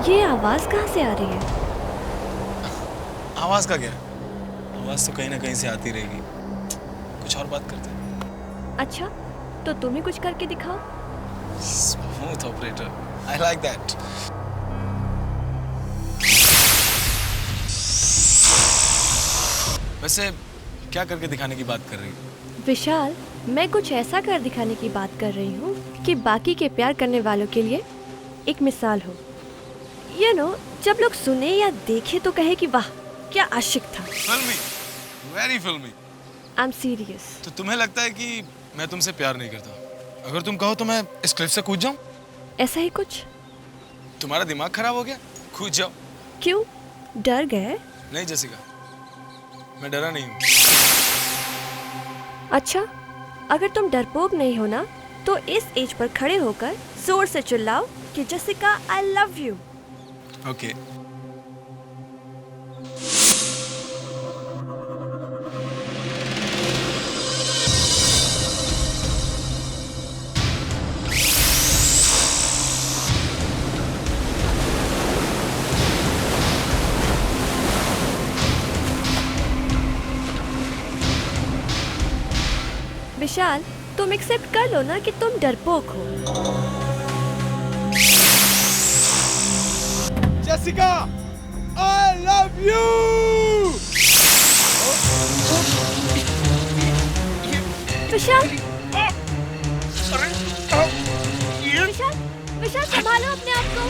ये आवाज कहाँ से आ रही है? आवाज का क्या? आवाज तो कहीं ना कहीं से आती रहेगी। कुछ और बात करते हैं। अच्छा, तो तुम ही कुछ करके दिखाओ। Smooth operator, I like that. वैसे क्या करके दिखाने की बात कर रही है? विशाल, मैं कुछ ऐसा कर दिखाने की बात कर रही हूँ कि बाकी के प्यार करने वालों के लिए एक मिसाल हो। You know, जब लोग सुने या देखे तो कहे कि वाह क्या आशिक था। फिल्मी, वेरी फिल्मी। I'm serious। तो तुम्हें लगता है कि मैं तुमसे प्यार नहीं करता? अगर तुम कहो तो मैं इस क्लिफ से कूद जाऊं? ऐसा ही कुछ? तुम्हारा दिमाग खराब हो गया? कूद जाओ। क्यों, डर गए? नहीं जेसिका, मैं डरा नहीं हूँ। अच्छा, अगर तुम डरपोक नहीं हो ना, तो इस एज पर खड़े होकर जोर से चिल्लाओ कि Jessica I love you. Okay. Vishal, तुम एक्सेप्ट कर लो ना कि तुम डरपोक हो। Jessica, I love you! Vishal, Vishal, Vishal संभालो अपने आप को।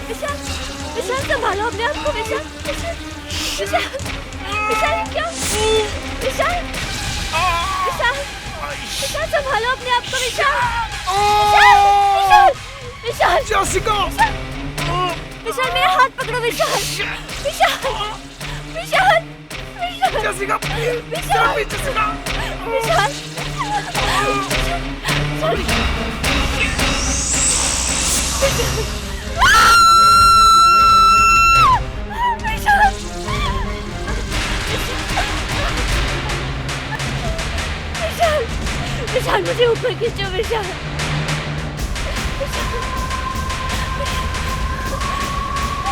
विशाल, विशाल संभालो अपने आप को। विशाल, विशाल, विशाल, विशाल क्या? विशाल, विशाल, विशाल संभालो अपने आप को। विशाल, विशाल, विशाल, जेसिका! विशाल मेरा हाथ पकड़ो। विशाल, विशाल, विशाल, विशाल, जेसिका, विशाल, जेसिका! विशाल, विशाल, विशाल मुझे ऊपर खींचो। विशाल, विशाल,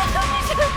विशाल, विशाल,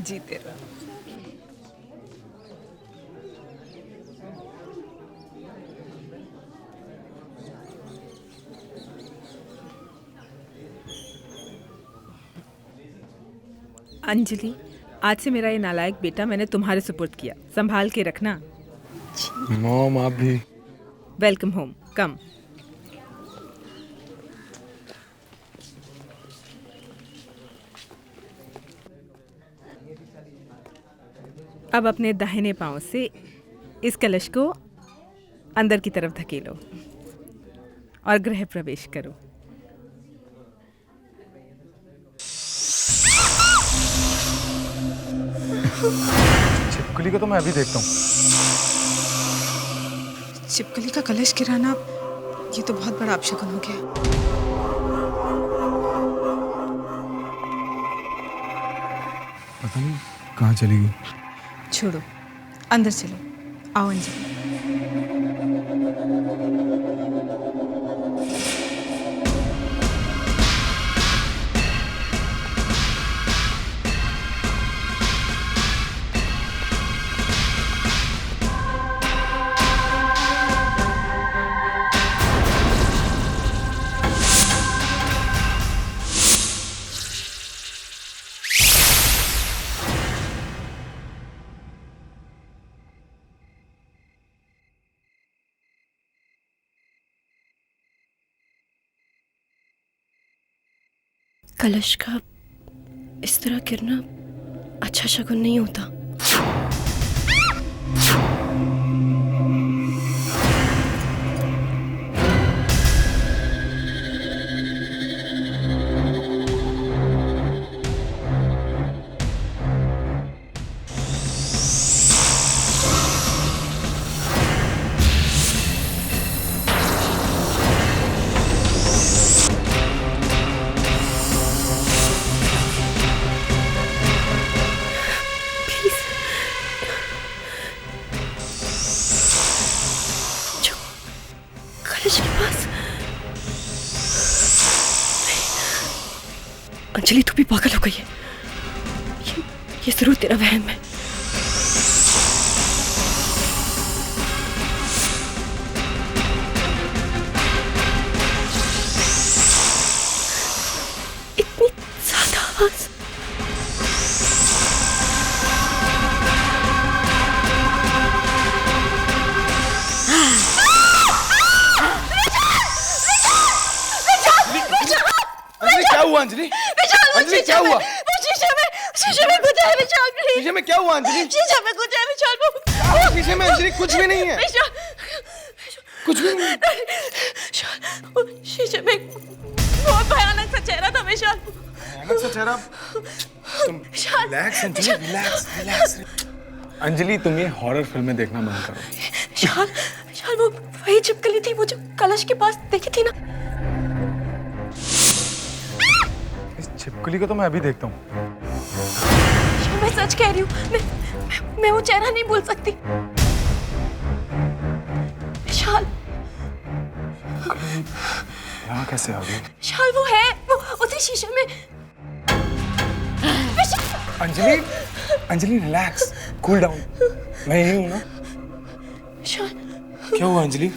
जीते रहो। अंजलि, आज से मेरा ये नालायक बेटा मैंने तुम्हारे सुपुर्द किया, संभाल के रखना। मॉम, आप भी। वेलकम होम, कम। अब अपने दाहिने पांव से इस कलश को अंदर की तरफ धकेलो और गृह प्रवेश करो। छिपकली को तो मैं अभी देखता हूँ। छिपकली का कलश गिराना, ये तो बहुत बड़ा अपशगुन हो गया। पता नहीं कहाँ चली गई। छोड़ो, अंदर चलो। आओ अंजलि। कलश का इस तरह गिरना अच्छा शगुन नहीं होता। कलश के पास अंजलि, तू भी पागल हो गई है। ये जरूर तेरा वहम है। इतनी ज्यादा आवाज। क्या हुआ अंजलि? अंजलि क्या हुआ? शीशे में कुछ है विशाल। शीशे में क्या हुआ अंजलि? शीशे में कुछ है विशाल। शीशे में अंजलि कुछ भी नहीं है। कुछ भी नहीं। शीशे में बहुत भयानक सा चेहरा था विशाल। भयानक सा चेहरा? तुम relax Anjali, relax relax. Anjali तुम ये हॉरर फिल्में देखना बंद करो। विशाल वो वही छिपकली थी, वो जो कलश के पास देखी थी ना। इस छिपकली को तो मैं अभी देखता हूँ। मैं सच कह रही हूँ, मैं वो चेहरा नहीं भूल सकती। विशाल यहाँ कैसे आ गई? विशाल वो है, वो उसी शीशे में। Anjali, Anjali relax, cool down. मैं यही हूँ ना। विशाल क्या हुआ अंजलि?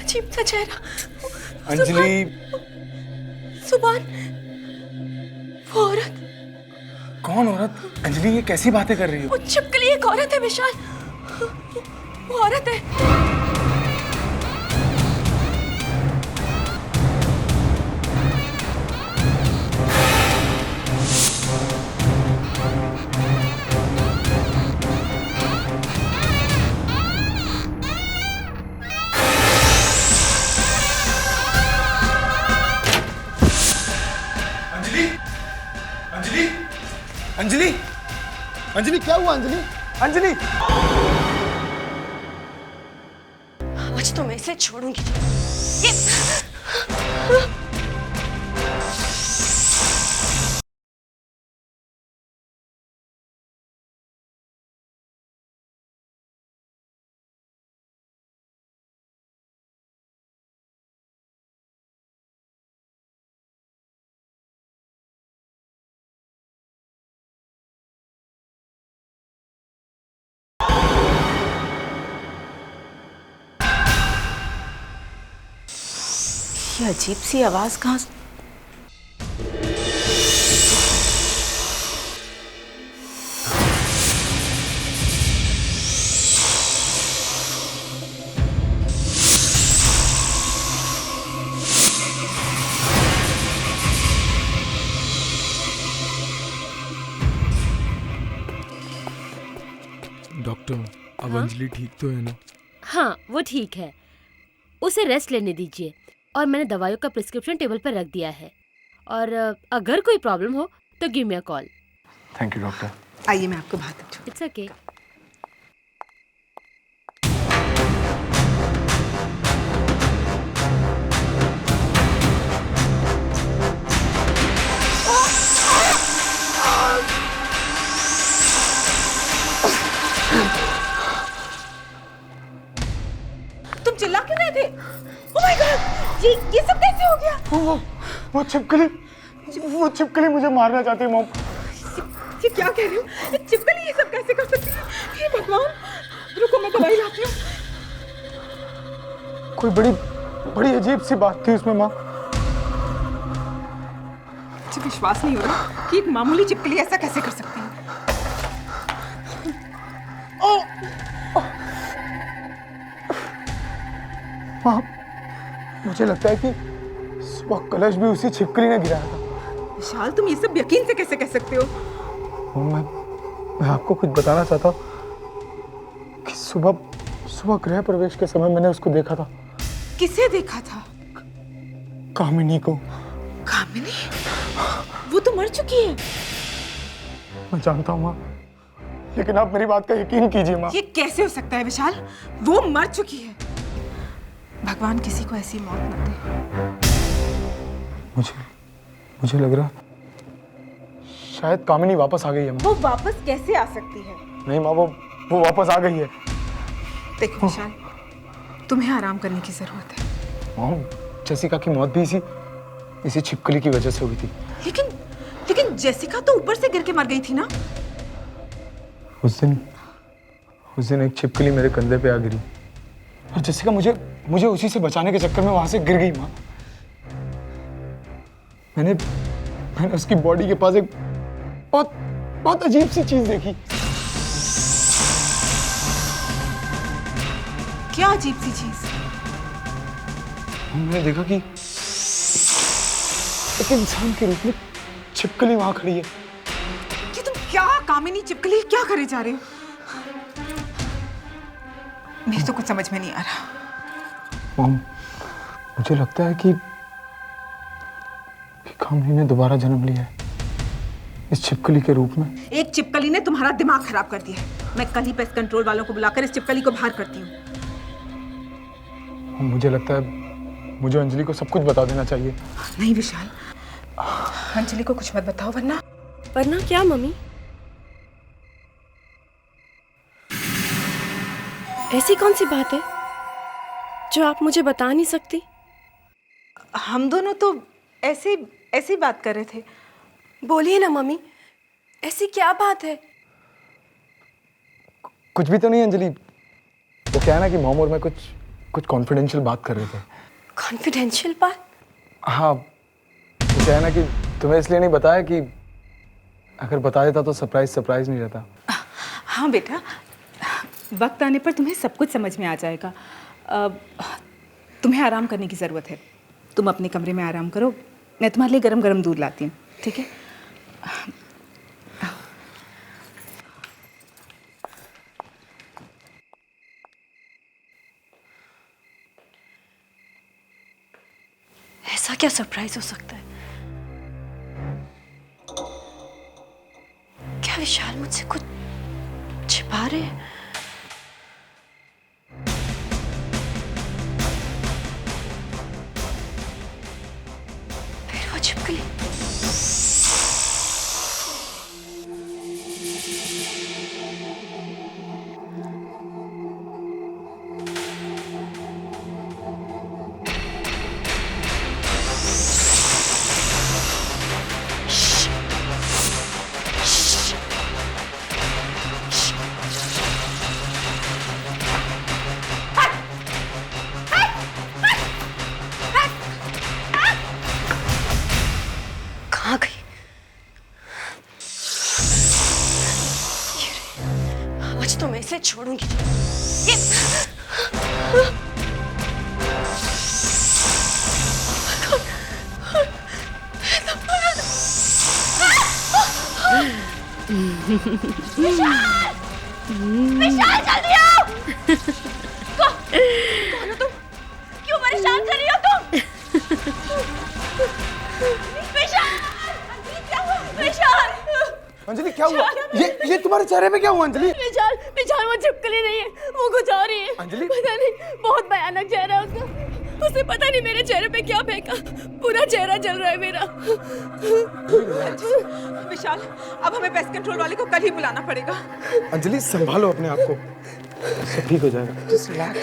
अजीब सा चेहरा। अंजलि सुभान, वो औरत। कौन औरत? अंजलि ये कैसी बातें कर रही हो? वो छिपकली एक औरत है विशाल, वो औरत है। अंजलि, अंजलि, अंजलि क्या हुआ अंजलि? अंजलि आज तो मैं इसे छोड़ूंगी। ये अजीब सी आवाज कहाँ से? डॉक्टर, अब अंजलि ठीक तो है ना? हाँ वो ठीक है, उसे रेस्ट लेने दीजिए और मैंने दवाइयों का प्रिस्क्रिप्शन टेबल पर रख दिया है और अगर कोई प्रॉब्लम हो तो give me a call. Thank you doctor. आइए मैं आपको बात दूँ। It's okay. तुम चिल्ला क्यों रहे थे? ओह माय गॉड, ये सब कैसे हो गया? वो छिपकली मुझे मारना चाहती है मॉम। ये क्या कह रही हो? ये छिपकली ये सब कैसे कर सकती है? हे भगवान, रुको मैं दवाई लाती हूँ। कोई बड़ी अजीब सी बात थी उसमें माँ। मुझे विश्वास नहीं हो रहा कि एक मामूली छिपकली ऐसा कैसे कर सकती है। माँ, मुझे लगता है कि सुबह कलश भी उसी छिपकली ने गिराया था। विशाल, तुम ये सब यकीन से कैसे कह सकते हो? मैं आपको कुछ बताना चाहता हूँ कि सुबह गृह प्रवेश के समय मैंने उसको देखा था। किसे देखा था? कामिनी को। कामिनी? वो तो मर चुकी है। मैं जानता हूँ माँ, लेकिन आप मेरी बात का यकीन कीजिए माँ। ये कैसे हो सकता है विशाल? वो मर चुकी है। भगवान किसी को ऐसी मौत न दे। मुझे लग रहा शायद कामिनी वापस आ गई है माँ। वो वापस कैसे आ सकती है? नहीं माँ, वो वापस आ गई है। देखो विशाल, तुम्हें आराम करने की जरूरत है। माँ, जेसिका की मौत भी इसी छिपकली की वजह से हुई थी। लेकिन जेसिका तो ऊपर से गिर के मर गई थी ना? उस दिन एक छिपकली मेरे कंधे पे आ गिरी और जेसिका मुझे उसी से बचाने के चक्कर में वहां से गिर गई माँ। मैंने उसकी बॉडी के पास एक बहुत अजीब सी चीज देखी। क्या अजीब सी चीज? मैंने देखा कि एक इंसान के रूप में छिपकली वहां खड़ी है। कि तुम क्या कामिनी चिपकली क्या करे जा रहे हो? मेरे तो कुछ समझ में नहीं आ रहा। मॉम, मुझे लगता है कि कामिनी ने दोबारा जन्म लिया है इस छिपकली के रूप में। एक चिपकली ने तुम्हारा दिमाग खराब कर दिया है। मैं कल ही पेस्ट कंट्रोल वालों को बुलाकर इस चिपकली को बाहर करती हूँ। मुझे लगता है मुझे अंजलि को सब कुछ बता देना चाहिए। नहीं विशाल, अंजलि को कुछ मत बताओ, वरना क्या मम्मी? ऐसी कौन सी बात है जो आप मुझे बता नहीं सकती? हम दोनों तो ऐसी बात कर रहे थे। बोलिए ना मम्मी, ऐसी क्या बात है? कुछ भी तो नहीं अंजलि, वो क्या है ना कि मॉम और मैं कुछ कॉन्फिडेंशियल बात कर रहे थे। कॉन्फिडेंशियल बात? हाँ, वो क्या है ना कि तुम्हें इसलिए नहीं बताया कि अगर बता देता तो सरप्राइज नहीं रहता। हाँ बेटा, वक्त आने पर तुम्हें सब कुछ समझ में आ जाएगा। तुम्हें आराम करने की ज़रूरत है। तुम अपने कमरे में आराम करो, मैं तुम्हारे लिए गरम गरम दूध लाती हूँ, ठीक है? ऐसा क्या सरप्राइज हो सकता है? क्या विशाल मुझसे कुछ छिपा रहे हैं? फिर वो छिपकली। कहाँ गई? ये रही। आज तो मैं इसे छोड़ूंगी। विशाल जल्दी आओ! कौन हो तुम? क्यों परेशान कर रही हो तुम? विशाल! क्या हुआ? विशाल! अंजलि क्या हुआ? ये तुम्हारे चेहरे पे क्या हुआ अंजलि? विशाल वो छिपकली नहीं है, वो कुछ और ही है। अंजलि? पता नहीं, बहुत भयानक चेहरा है उसका। उसे पता नहीं मेरे चेहरे पे क्या फेंका, पूरा चेहरा जल रहा है मेरा। विशाल, अब हमें पेस्ट कंट्रोल वाले को कल ही बुलाना पड़ेगा। अंजलि संभालो अपने आप को, सब ठीक हो जाएगा। Just relax.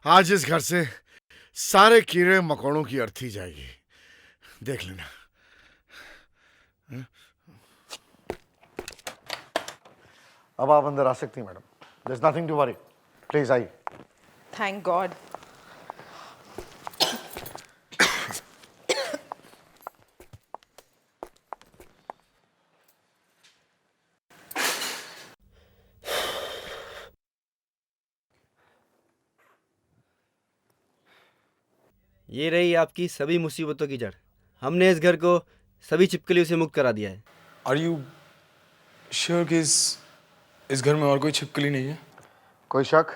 आज इस घर से सारे कीड़े मकोड़ों की अर्थी जाएगी, देख लेना। अब आप अंदर आ सकती हैं madam. There's nothing to worry. Please आइए। Thank God. ये रही आपकी सभी मुसीबतों की जड़। हमने इस घर को सभी छिपकलियों से मुक्त करा दिया है। आर यू श्योर कि इस घर में और कोई छिपकली नहीं है? कोई शक?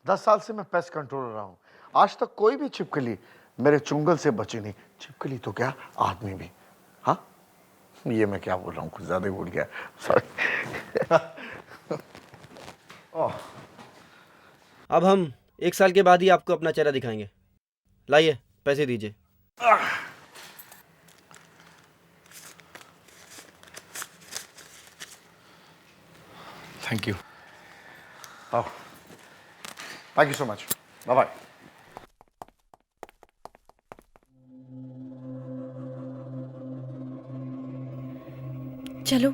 10 साल से मैं पेस्ट कंट्रोलर रहा हूं, आज तक कोई भी छिपकली मेरे चुंगल से बची नहीं। छिपकली तो क्या, आदमी भी। हाँ, ये मैं क्या बोल रहा हूँ, कुछ ज्यादा ही बोल गया, सॉरी। अब हम 1 साल के बाद ही आपको अपना चेहरा दिखाएंगे। लाइए, पैसे दीजिए। Thank you. Thank you so much, bye bye. चलो।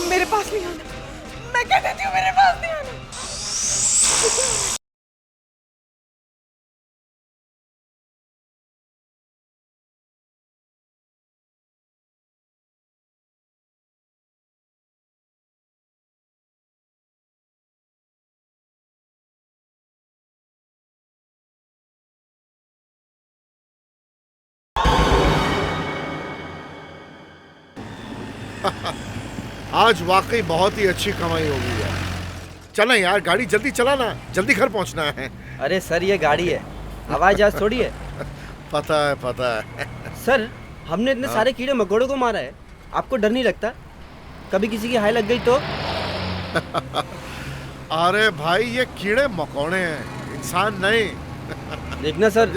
मेरे पास नहीं आना, मैं कह देती हूँ मेरे पास नहीं आना। आज वाकई बहुत ही अच्छी कमाई होगी यार। चलें यार, गाड़ी जल्दी चला ना, जल्दी घर पहुंचना है। अरे सर, ये गाड़ी है, हवाई जहाज थोड़ी है। पता है, पता है। सर, हमने इतने सारे कीड़े मकोड़ों को मारा है, आपको डर नहीं लगता? कभी किसी की हाय लग गई तो? अरे भाई, ये कीड़े मकोड़े हैं, इंसान नहीं। देखना सर,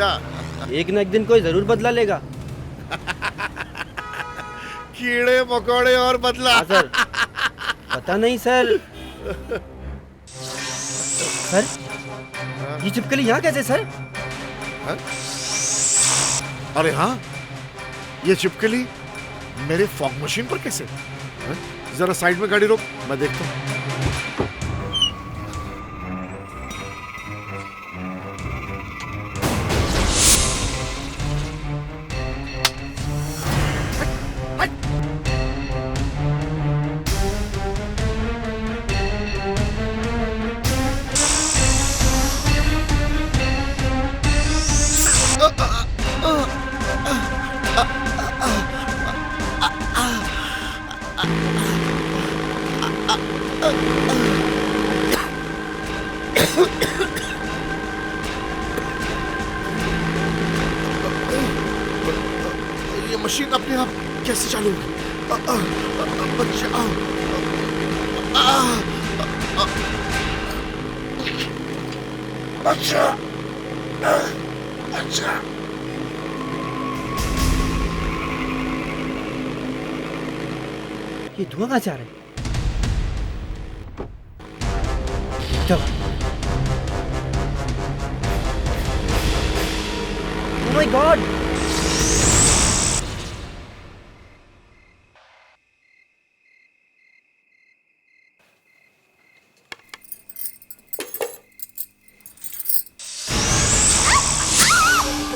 एक न एक दिन कोई जरूर बदला लेगा। कीड़े मकोड़े और बदला। हाँ सर, पता नहीं सर। सर, ये छिपकली यहाँ कैसे सर? हाँ? अरे हाँ, ये छिपकली मेरे फॉग मशीन पर कैसे? हाँ? जरा साइड में गाड़ी रोक, मैं देखता हूँ। ये मशीन अपने आप कैसे चालू होगी? अच्छा, अच्छा। ये धुआं कहाँ से आ रहा है? क्या? Oh my God!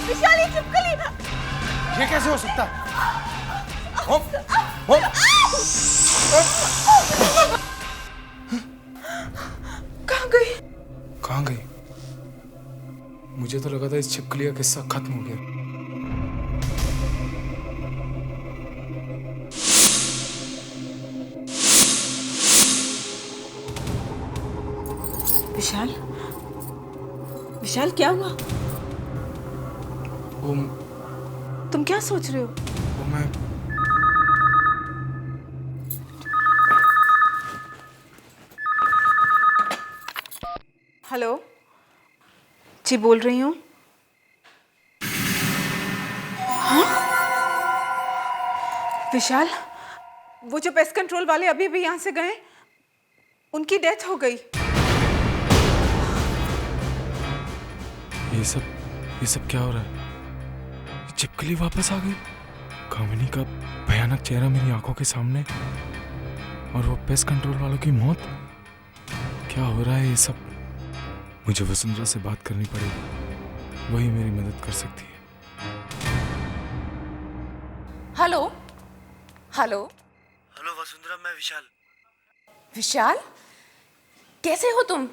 विशाली छिपकली! ये कैसे हो सकता है? कहाँ गई? कहाँ गई? मुझे तो लगा था इस छिपकली का किस्सा खत्म हो गया। विशाल, विशाल क्या हुआ? वो तुम क्या सोच रहे हो? मैं हेलो जी, बोल रही हूँ। हाँ? विशाल, वो जो पेस्ट कंट्रोल वाले अभी भी यहाँ से गए, उनकी डेथ हो गई। ये सब क्या हो रहा है? छिपकली वापस आ गई। कामिनी का भयानक चेहरा मेरी आंखों के सामने, और वो पेस्ट कंट्रोल वालों की मौत। क्या हो रहा है ये सब? मुझे वसुंधरा से बात करनी पड़ेगी, वही मेरी मदद कर सकती है। हेलो, हेलो हेलो वसुंधरा, मैं विशाल। विशाल, कैसे हो तुम?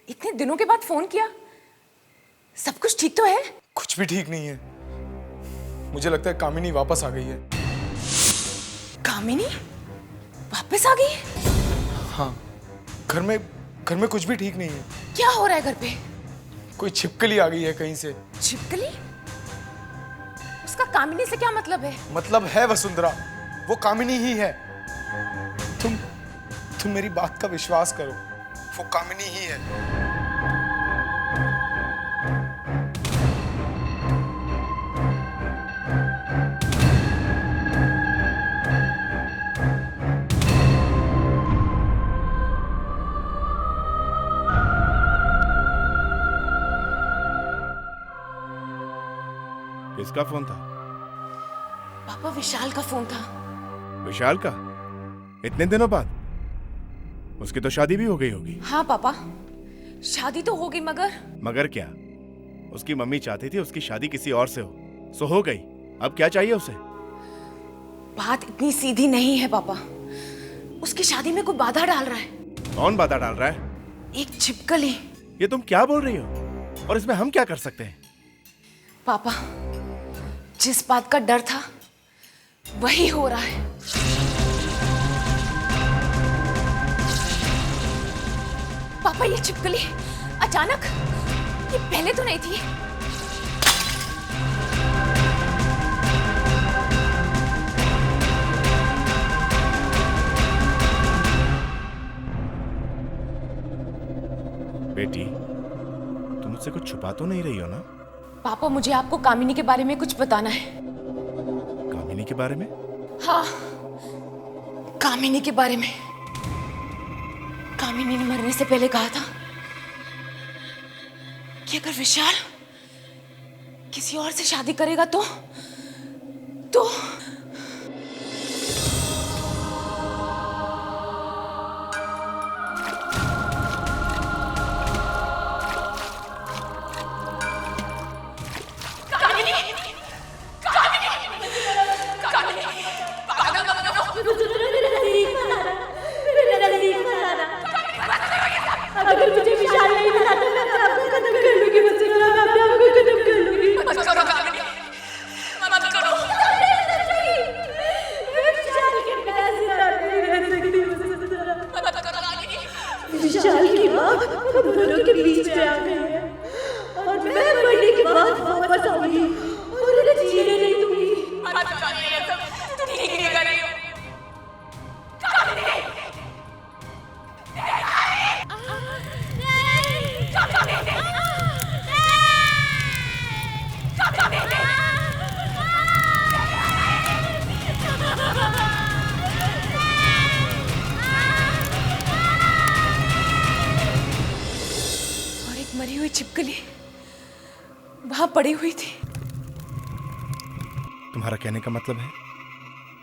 इतने दिनों के बाद फोन किया। सब कुछ ठीक तो है? कुछ भी ठीक नहीं है। मुझे लगता है कामिनी वापस आ गई है। कामिनी वापस आ गई? हाँ, घर में कुछ भी ठीक नहीं है। क्या हो रहा है घर पे? कोई छिपकली आ गई है कहीं से। छिपकली? उसका कामिनी से क्या मतलब है? मतलब है वसुंधरा, वो कामिनी ही है। तुम मेरी बात का विश्वास करो, वो कामिनी ही है। किसका फोन था? पापा, विशाल का फोन था। विशाल का? इतने दिनों बाद? उसकी तो शादी भी हो गई होगी। हाँ पापा, शादी तो हो गई, मगर क्या? उसकी मम्मी चाहती थी उसकी शादी किसी और से हो, सो हो गई। अब क्या चाहिए उसे? बात इतनी सीधी नहीं है पापा। उसकी शादी में कोई बाधा डाल रहा है। कौन बाधा डाल रहा है? एक छिपकली। ये तुम क्या बोल रही हो? और इसमें हम क्या कर सकते हैं? पापा, जिस बात का डर था वही हो रहा है। पापा, ये छिपकली अचानक, ये पहले तो नहीं थी। बेटी, तुम मुझसे कुछ छुपा तो नहीं रही हो ना? पापा, मुझे आपको कामिनी के बारे में कुछ बताना है। कामिनी के बारे में? हाँ, कामिनी के बारे में। कामिनी ने मरने से पहले कहा था कि अगर विशाल किसी और से शादी करेगा तो अगर मुझे विशाल नहीं मिला तो मैं आपको खत्म कर लूंगी। वसुंधरा, मैं अपने आप को खत्म कर लूंगी। मत करो कामिनी, मत करो। मैं विशाल के बिना जिंदा नहीं रह सकती वसुंधरा। मत करो कामिनी। विशाल की माँ हम दोनों के बीच में आ गई है और मैं मरने के बाद वापस आऊंगी और उन्हें जीने नहीं दूंगी। मत करो ये सब, तुम ठीक नहीं कर रही हो। और एक मरी हुई छिपकली वहां पड़ी हुई थी। तुम्हारा कहने का मतलब है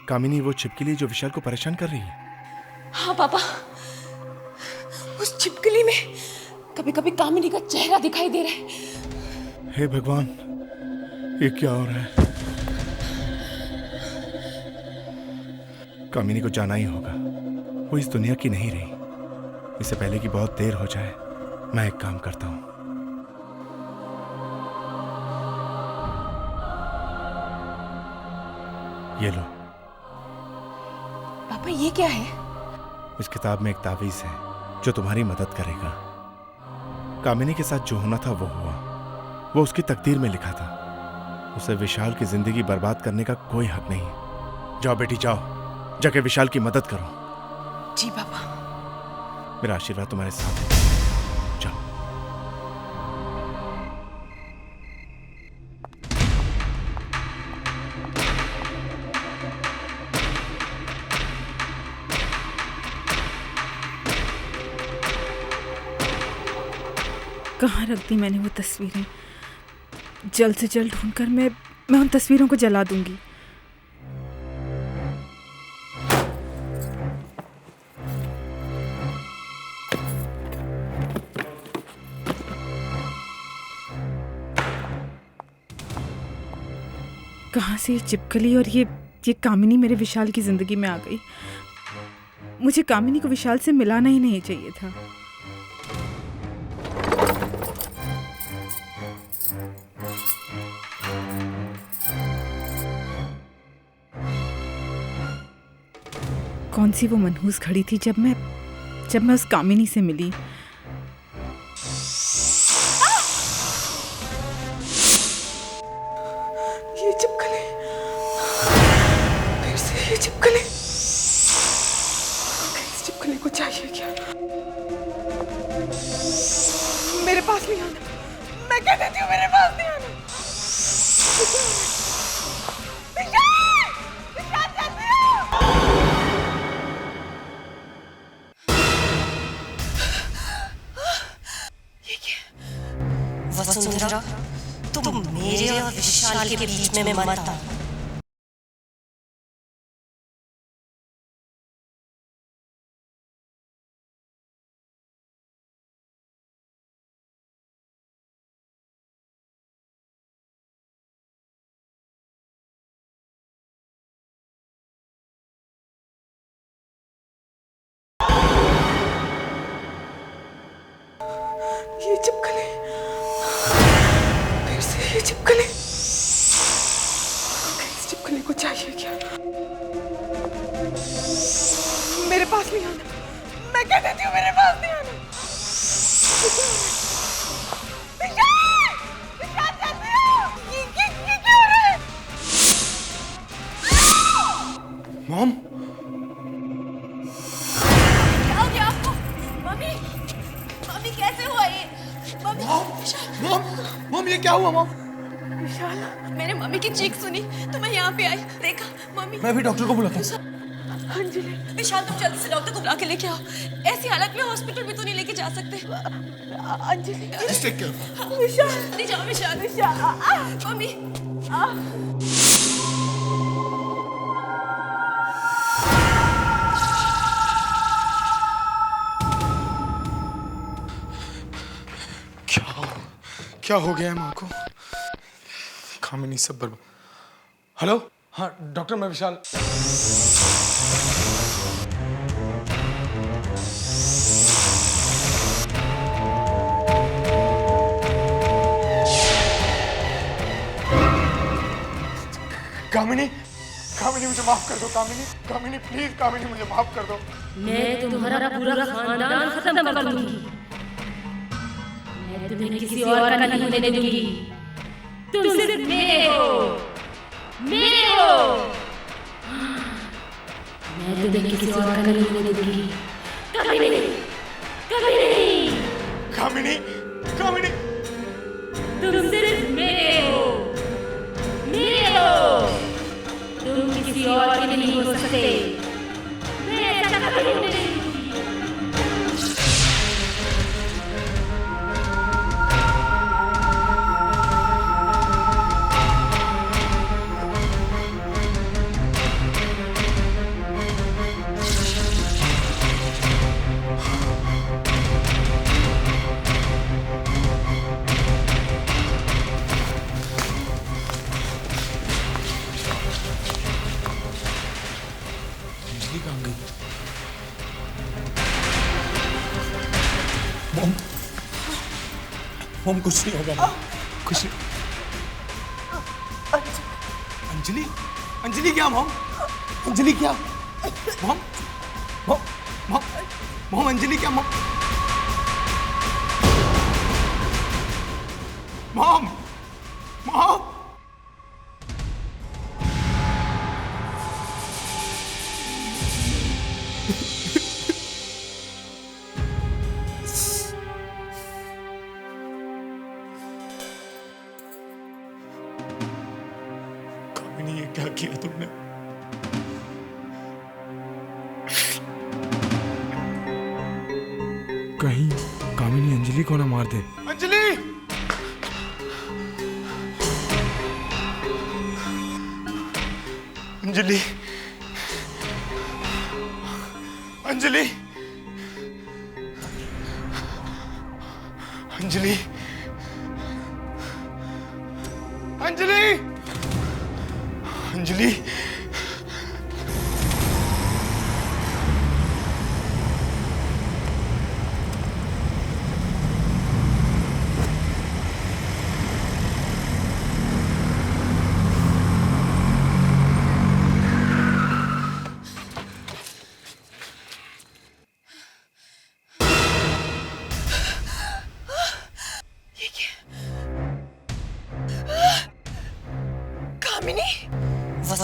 कामिनी वो छिपकली जो विशाल को परेशान कर रही है? हाँ पापा, उस छिपकली में कभी कभी कामिनी का चेहरा दिखाई दे रहा है। हे भगवान, ये क्या हो रहा है? कामिनी को जाना ही होगा। वो इस दुनिया की नहीं रही। इससे पहले कि बहुत देर हो जाए, मैं एक काम करता हूं। ये लो। पापा, ये क्या है? इस किताब में एक तावीज है जो तुम्हारी मदद करेगा। कामिनी के साथ जो होना था वो हुआ। वो उसकी तकदीर में लिखा था। उसे विशाल की जिंदगी बर्बाद करने का कोई हक नहीं। जाओ बेटी, जाओ, जाके विशाल की मदद करो। जी पापा। मेरा आशीर्वाद तुम्हारे साथ है। जाओ। कहाँ रख दी मैंने वो तस्वीरें? जल्द से जल्द ढूंढकर मैं उन तस्वीरों को जला दूंगी। कहाँ से ये चिपकली और ये ये कामिनी मेरे विशाल की जिंदगी में आ गई। मुझे कामिनी को विशाल से मिलाना ही नहीं चाहिए था। कौन सी वो मनहूस घड़ी थी जब मैं उस कामिनी से मिली। ये चिपकली, फिर से ये चिपकली। इस चिपकली को चाहिए क्या? मेरे पास नहीं आना, मैं कह देती हूँ मेरे पास नहीं आना। वसुंधरा, तुम मेरे और विशाल के बीच में मत आओ। ये चिपकली, फिर से ये चिपकली। इस चिपकली को चाहिए क्या? मेरे पास नहीं आना, मैं कह देती हूँ मेरे पास नहीं आना। ये क्यों हो रहा है? मॉम, क्या हो गया आपको? मम्मी, मम्मी कैसे हुआ ये? मम्मी, मॉम ये क्या हुआ मॉम? विशाल, मैंने मम्मी की चीख सुनी तो मैं यहाँ पे आई, देखा मम्मी। मैं भी डॉक्टर को बुलाता हूँ। अंजलि, विशाल तुम जल्दी से डॉक्टर को बुला के लेके आओ। ऐसी हालत में हॉस्पिटल भी तो नहीं लेके जा सकते। अंजलि, विशाल, नहीं जाओ विशाल, विशाल, मम्मी। क्या हो गया है माँ को? कामिनी सब बर्बाद। हेलो, हाँ डॉक्टर, मैं विशाल। कामिनी, कामिनी मुझे माफ कर दो। कामिनी, कामिनी प्लीज, कामिनी मुझे माफ कर दो। मैं तुम्हारा पूरा खानदान खत्म कर दूंगी। मैं तुम्हें किसी और का नहीं होने दूंगी। तुम सिर्फ मेरे हो, मेरे हो। मैं तुम्हें किसी और का नहीं होने दूंगी। कभी नहीं, कभी नहीं। कामिनी, कामिनी, तुम सिर्फ मेरे हो, मेरे हो। तुम किसी और के नहीं हो सकते। मैं ऐसा कभी नहीं होने दूंगी। मॉम कुछ नहीं होगा मॉम, कुछ नहीं। अंजलि, अंजलि क्या मॉम? अंजलि क्या? Mom, mom, mom, mom Anjali क्या? Mom, mom, mom. क्या किया तुमने? कहीं कामिनी अंजलि को ना मार दे। अंजलि, अंजलि, अंजलि, अंजलि, अंजलि, अंजलि,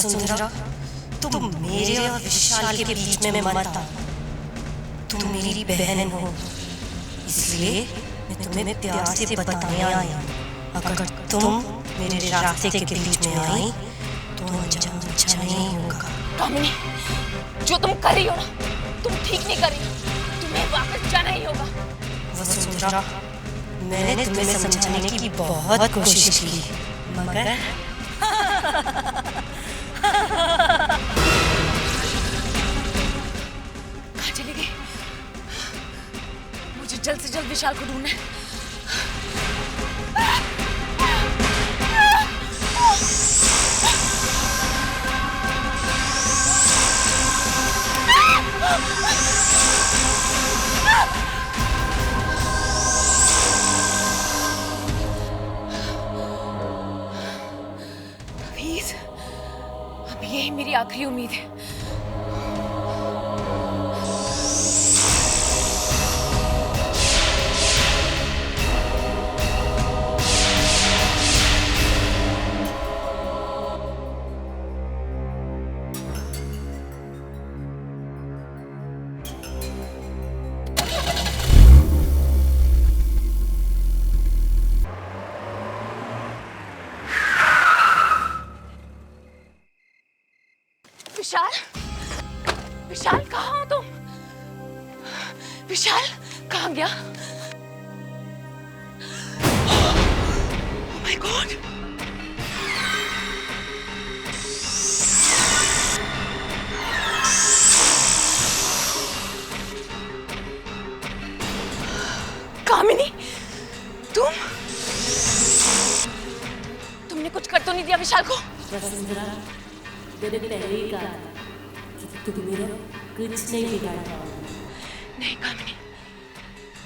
वसुंधरा, तुम मेरे और विशाल के बीच में मत आओ। तुम मेरी बहन हो, इसलिए मैं तुम्हें प्यार से बताने आई हूँ। अगर तुम मेरे रास्ते के बीच में आई तो अंजाम अच्छा नहीं होगा। कामिनी, जो तुम कर रही हो ना, तुम ठीक नहीं कर रही। तुम्हें वापस जाना ही होगा। वसुंधरा, मैंने तुम्हें समझाने की बहुत कोशिश की, मगर कहाँ चली गई? मुझे जल्द से जल्द विशाल को ढूंढना है। प्लीज, अब यही मेरी आखिरी उम्मीद है। विशाल, विशाल कहाँ हो तुम? विशाल कहाँ गया? Oh my God! कामिनी, तुमने कुछ कर तो नहीं दिया विशाल को? मैंने पहले ही कहा कि तुम मेरा कुछ नहीं बिगाड़ पाओगे। नहीं कामिनी,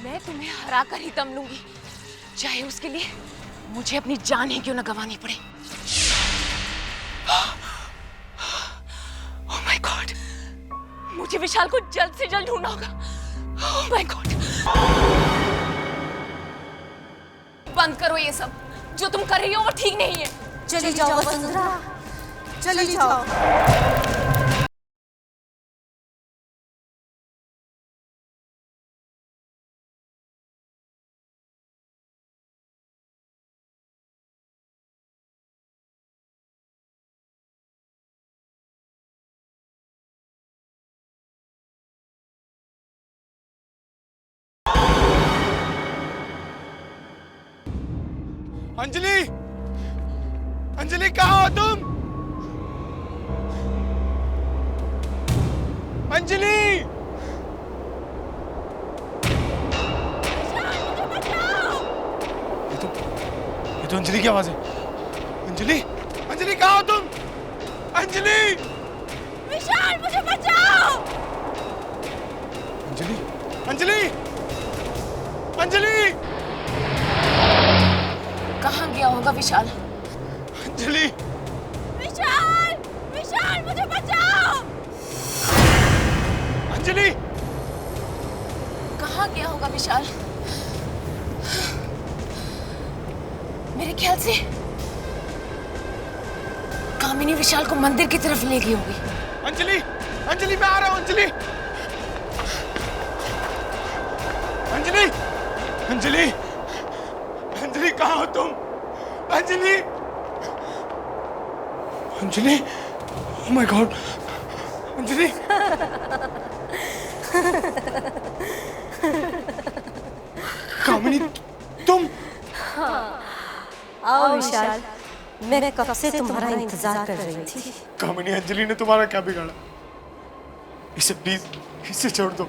मैं तुम्हें हरा कर ही दम लूंगी, चाहे उसके लिए मुझे अपनी जान ही क्यों न गंवानी पड़े। Oh my God! मुझे विशाल को जल्द से जल्द ढूंढना होगा। Oh my God! बंद करो ये सब, जो तुम कर रही हो वो ठीक नहीं है। चली जाओ वसुंधरा, चली जाओ। अंजलि, अंजलि कहाँ हो तुम? अंजलि! ये तो अंजलि की आवाज है। अंजलि, अंजलि कहाँ हो तुम? अंजलि! विशाल मुझे बचाओ! अंजलि, अंजलि, अंजलि! कहाँ गया होगा विशाल? अंजलि! विशाल! विशाल मुझे बचाओ! अंजलि! कहाँ गया होगा विशाल? मेरे ख्याल से कामिनी विशाल को मंदिर की तरफ ले गई होगी। अंजलि, अंजलि मैं आ रहा हूँ। अंजलि, अंजलि, अंजलि, अंजलि कहाँ हो तुम? Anjali, Anjali, oh my God, Anjali! Kamini, तुम? आओ विशाल, मैं कब से तुम्हारा इंतजार कर रही थी। कामिनी, अंजलि ने तुम्हारा क्या बिगाड़ा? इसे प्लीज, इसे छोड़ दो।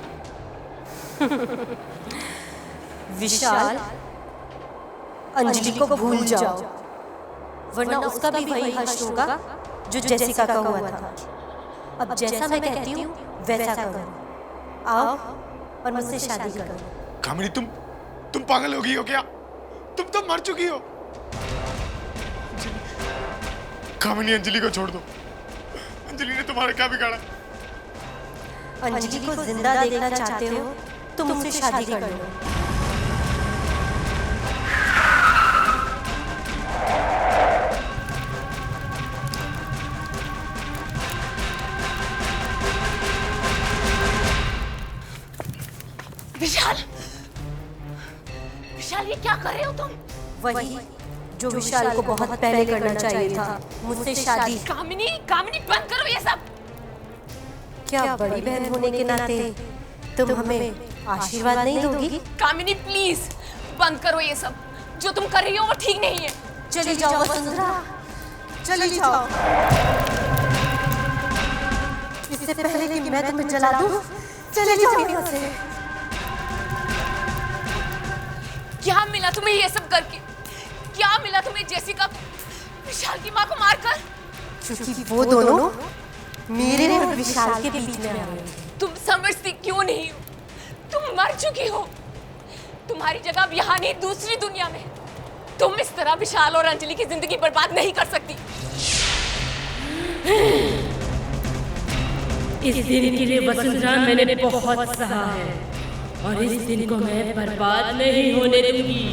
विशाल, अंजलि को भूल जाओ, वरना उसका भी वही हश्र होगा जो जेसिका का हुआ था। अब जैसा मैं कहती हूँ वैसा करो। आओ और मुझसे शादी करो। कामिनी, तुम पागल हो गई हो क्या? तुम तो मर चुकी हो। कामिनी, अंजलि को छोड़ दो। अंजलि ने तुम्हारा क्या बिगाड़ा? अंजलि को जिंदा देखना चाहते हो तो मुझसे शादी कर लो। विशाल, विशाल ये क्या कर रहे हो तुम? वही जो विशाल को बहुत पहले करना चाहिए था, मुझसे शादी। कामिनी, कामिनी बंद करो ये सब। क्या बड़ी बहन होने के नाते तुम हमें आशीर्वाद नहीं दोगी? कामिनी प्लीज बंद करो ये सब। जो तुम कर रही हो वो ठीक नहीं है। चली जाओ वसुंधरा, चली जाओ। इससे पहले कि मैं तुम्हें जला दूं, चले जाओ यहाँ से। क्या मिला तुम्हें ये सब करके? क्या मिला तुम्हें जेसिका को, विशाल की माँ को मारकर? क्योंकि वो दोनों मेरे और विशाल के बीच में आए। तुम समझती क्यों नहीं हो? तुम मर चुकी हो। तुम्हारी जगह अब यहाँ नहीं, दूसरी दुनिया में। तुम इस तरह विशाल और अंजलि की जिंदगी बर्बाद नहीं कर सकती। इस दिन के लिए वसुंधरा मैंने बहुत सहा है और इस दिन को मैं बर्बाद नहीं होने दूंगी।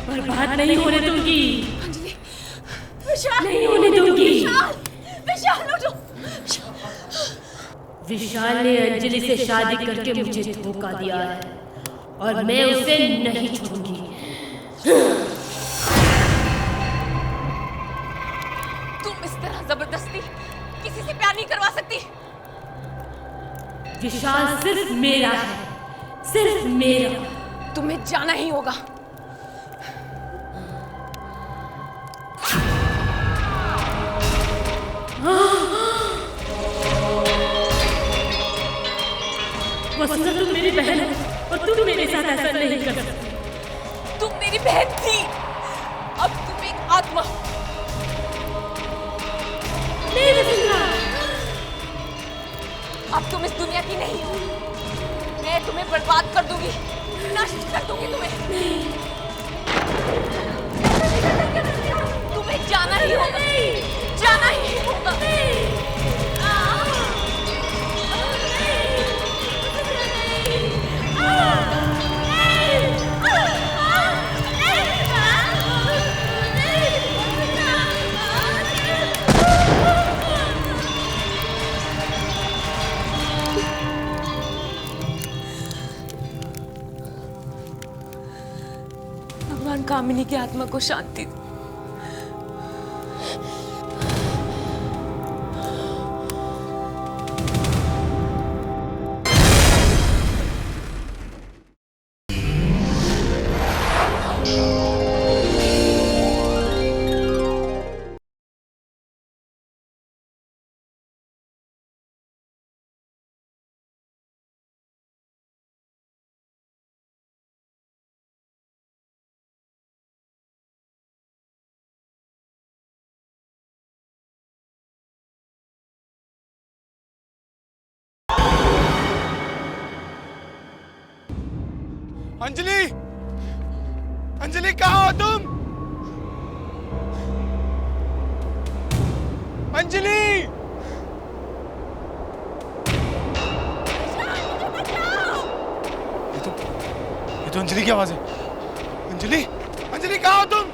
बर्बाद नहीं होने दूंगी। अंजलि, विशाल नहीं होने दूंगी। विशाल, विशाल उठो। विशाल ने अंजलि से शादी करके मुझे धोखा दिया है और मैं उसे नहीं छोड़ूंगी। तुम इस तरह जबरदस्ती किसी से प्यार नहीं करवा सकती। विशाल सिर्फ मेरा है, सिर्फ मेरा। तुम्हें जाना ही होगा। वसुंधरा तुम मेरी बहन हो और तुम मेरे साथ ऐसा नहीं कर सकती। तुम मेरी बहन थी, अब तुम एक आत्मा। नहीं वसुंधरा, अब तुम इस दुनिया की नहीं हो। मैं तुम्हें बर्बाद कर दूंगी, नष्ट कर दूंगी तुम्हें। तुम्हें जाना ही होगा, जाना ही होगा। भगवान कामिनी की आत्मा को शांति दे। अंजलि, अंजलि कहाँ हो तुम? अंजलि, ये तो अंजलि की आवाज है। अंजलि, अंजलि कहाँ हो तुम?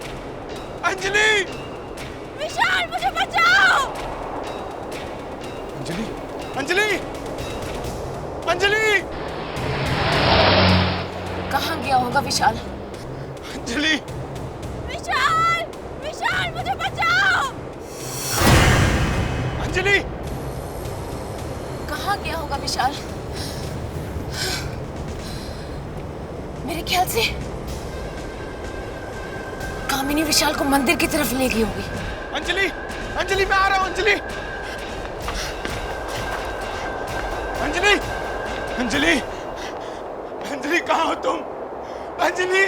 अंजलि, विशाल मुझे बचाओ। अंजलि, अंजलि, अंजलि, कहाँ गया होगा विशाल? अंजलि, विशाल, विशाल मुझे बचाओ। अंजलि, कहाँ गया होगा विशाल? मेरे ख्याल से कामिनी विशाल को मंदिर की तरफ ले गई होगी। अंजलि, अंजलि मैं आ रहा हूँ। अंजलि, अंजलि, अंजलि, अंजलि कहाँ हो तुम? Anjali,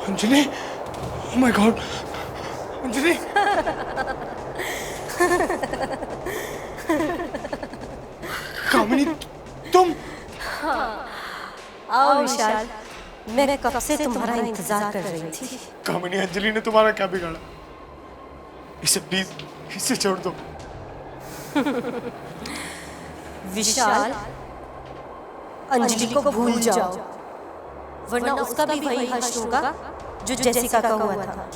Anjali, oh my God, Anjali. Kamini तुम? आओ विशाल, मैं कब से तुम्हारा इंतजार कर रही थी। कामिनी, अंजलि ने तुम्हारा क्या बिगाड़ा? इसे प्लीज, इसे छोड़ दो। विशाल, अंजलि को भूल जाओ, वरना उसका भी वही हश्र होगा जो जेसिका का हुआ था।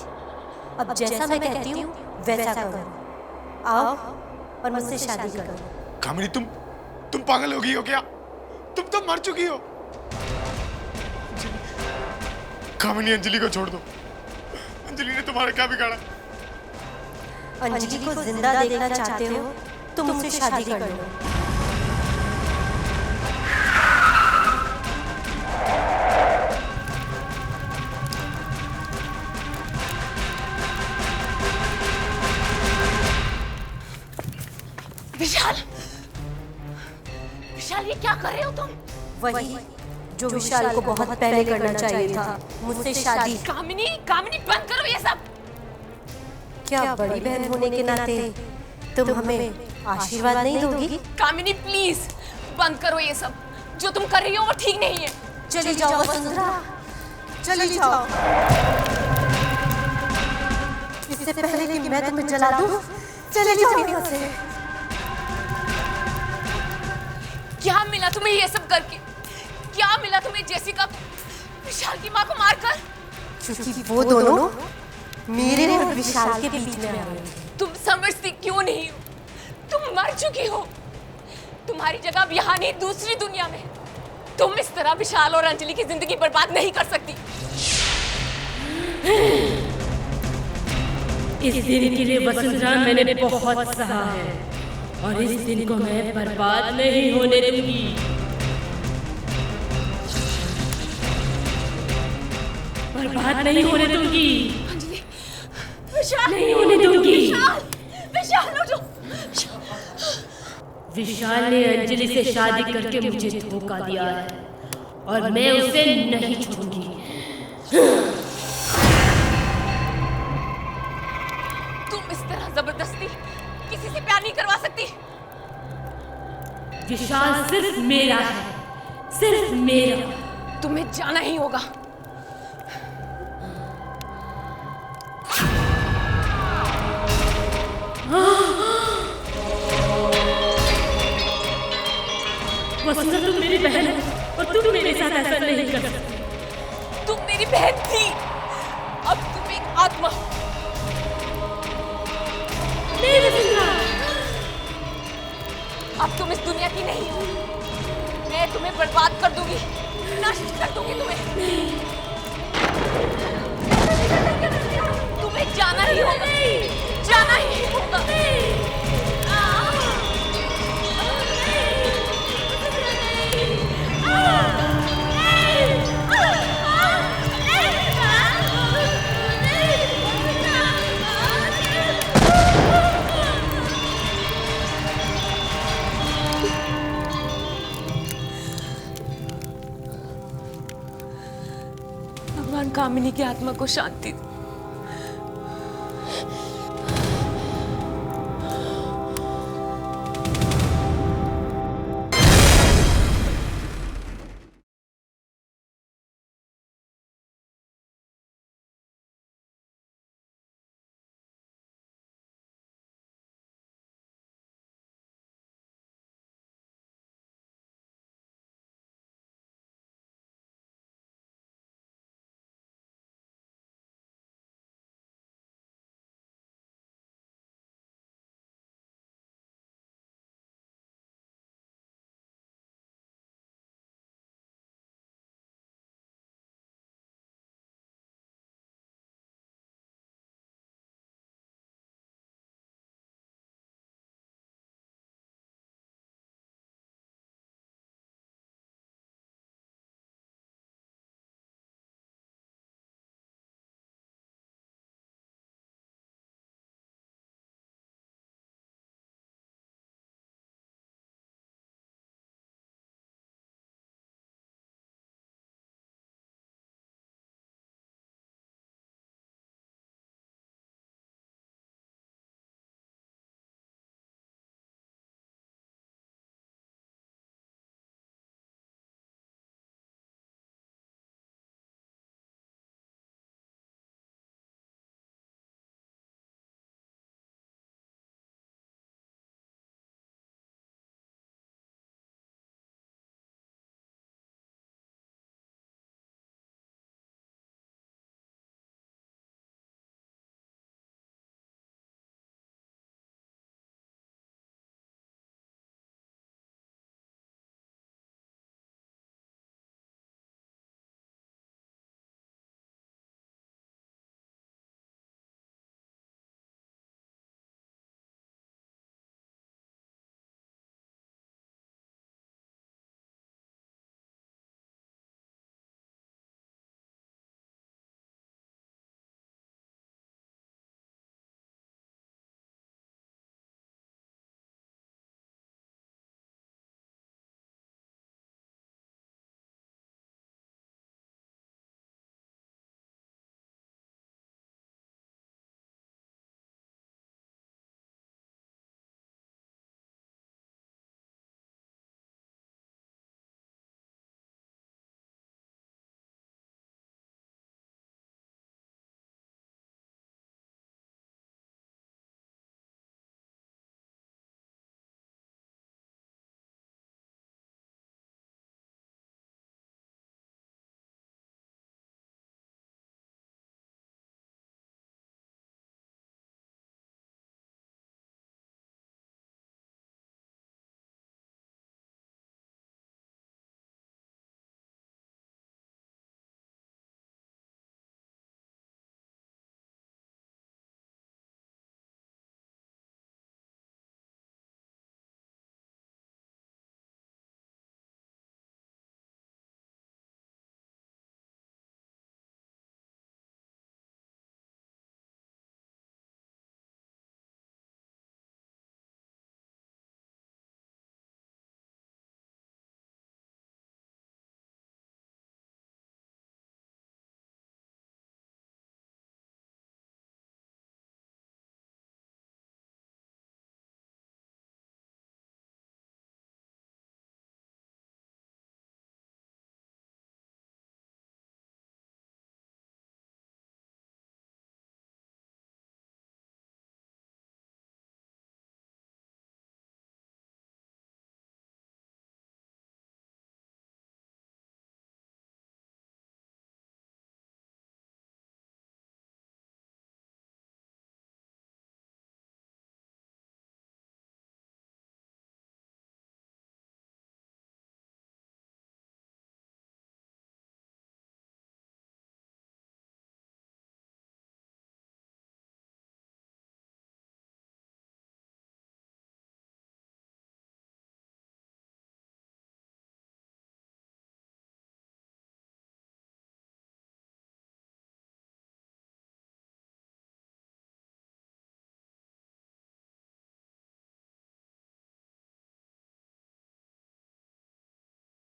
अब जैसा मैं कहती हूँ वैसा करो। आओ और मुझसे शादी कर लो। कामिनी तुम पागल हो गई हो क्या? तुम तो मर चुकी हो। कामिनी अंजलि को छोड़ दो। अंजलि ने तुम्हारा क्या बिगाड़ा? अंजलि को जिंदा देखना चाहते हो तो मुझसे शादी कर लो। विशाल, विशाल ये क्या कर रहे हो तुम? वही जो विशाल को बहुत पहले करना चाहिए था, मुझसे शादी। कामिनी, कामिनी बंद करो ये सब। क्या बड़ी बहन होने के नाते तुम हमें आशीर्वाद नहीं दोगी? कामिनी प्लीज बंद करो ये सब। जो तुम कर रही हो वो ठीक नहीं है। चली जाओ वसुंधरा, चली जाओ। इससे पहले कि मैं तुम्हें जला दूं, चले जाओ यहाँ से। क्या मिला तुम्हें ये सब करके? क्या मिला तुम्हें जेसिका को, विशाल की माँ को मारकर? क्योंकि वो दोनों मेरे और विशाल के बीच में आए। तुम समझती क्यों नहीं हो? तुम मर चुकी हो। तुम्हारी जगह अब यहाँ नहीं, दूसरी दुनिया में। तुम इस तरह विशाल और अंजलि की जिंदगी बर्बाद नहीं कर सकती। इस दिन के लिए वसुंधरा मैंने बहुत सहा है और इस दिन को मैं बर्बाद नहीं होने दूंगी। बर्बाद नहीं होने दूंगी। अंजलि, विशाल नहीं होने दूंगी। विशाल, विशाल उठो। विशाल ने अंजलि से शादी करके मुझे धोखा दिया है और मैं उसे नहीं छोड़ूंगी। तुम इस तरह जबरदस्ती किसी से प्यार नहीं करवा सकती। विशाल सिर्फ मेरा है, सिर्फ मेरा। तुम्हें जाना ही होगा। वसुंधरा तुम मेरी बहन हो और तुम मेरे साथ ऐसा नहीं कर सकती। तुम मेरी बहन थी, अब तुम एक आत्मा हो। नहीं वसुंधरा, अब तुम इस दुनिया की नहीं हो। मैं तुम्हें बर्बाद कर दूंगी, नष्ट कर दूंगी तुम्हें। तुम्हें जाना ही होगा, जाना ही होगा। भगवान कामिनी की आत्मा को शांति दे।